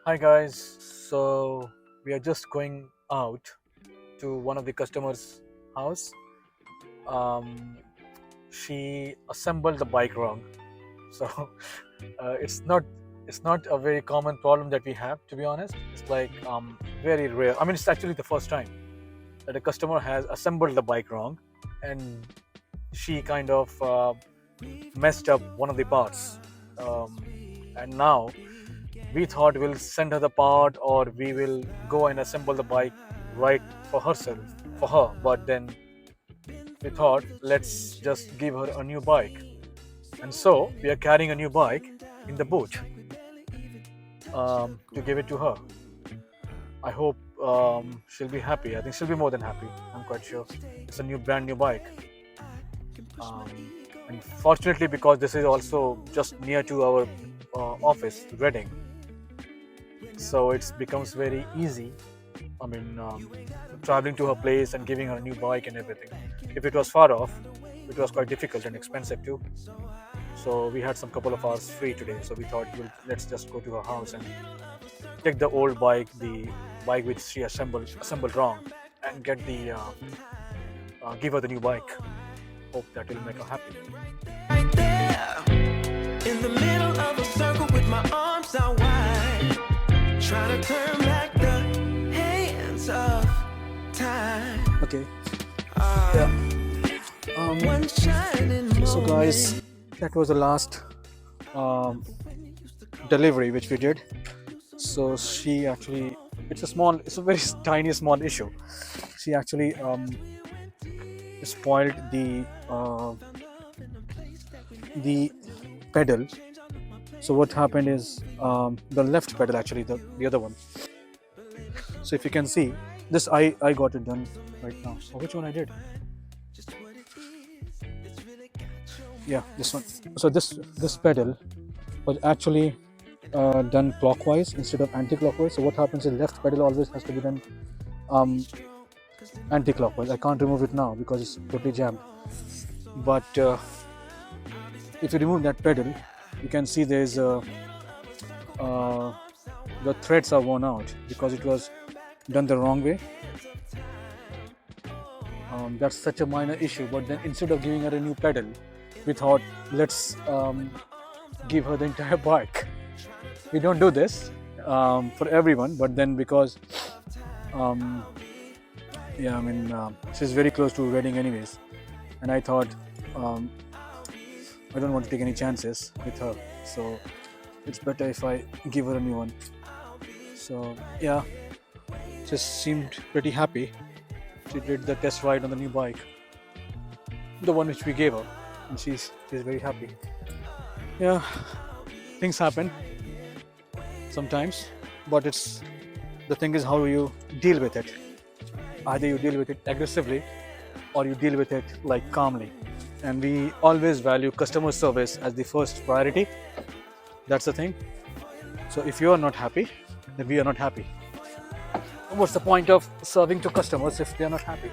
Hi guys, so we are just going out to one of the customers' house. Um, she assembled the bike wrong, so it's not a very common problem that we have. To be honest, it's like very rare. I mean, it's actually the first time that a customer has assembled the bike wrong, and she kind of messed up one of the parts. Um, and now we thought we'll send her the part or we will go and assemble the bike right for herself for her, but then we thought let's just give her a new bike, and so we are carrying a new bike in the boot to give it to her. I hope she'll be happy. I think she'll be more than happy. I'm quite sure. It's a new brand new bike. um, and fortunately, because this is also just near to our office, Reading, so it becomes very easy. I mean, traveling to her place and giving her a new bike and everything. If it was far off, it was quite difficult and expensive too. So we had some couple of hours free today. So we thought, let's just go to her house and take the old bike, the bike which she assembled wrong, and get the give her the new bike. Hope that will make her happy. Right there, in the middle of a circle with my arms out wide, trying to turn back the hands of time. Okay. Yeah. One shining So moment. guys, that was the last um, delivery which we did. So she actually, it's a very tiny small issue. She actually spoiled the pedal. So what happened is the left pedal, actually the other one. So if you can see this, I got it done right now. Oh, which one I did? Yeah, this one. So this pedal was actually done clockwise instead of anti-clockwise. So what happens is left pedal always has to be done um, anti-clockwise. I can't remove it now because it's totally jammed. But if you remove that pedal, you can see there's the threads are worn out because it was done the wrong way. That's such a minor issue. But then instead of giving her a new pedal, we thought let's give her the entire bike. We don't do this for everyone, but then because yeah, I mean she's very close to Reading anyways, and I thought I don't want to take any chances with her, so it's better if I give her a new one. So yeah, just seemed pretty happy. She did the test ride on the new bike, the one which we gave her, and she's very happy. Yeah, things happen sometimes, but it's the thing is how you deal with it. Either you deal with it aggressively or you deal with it like calmly. And we always value customer service as the first priority. That's the thing. So if you are not happy, then we are not happy. What's the point of serving to customers if they are not happy?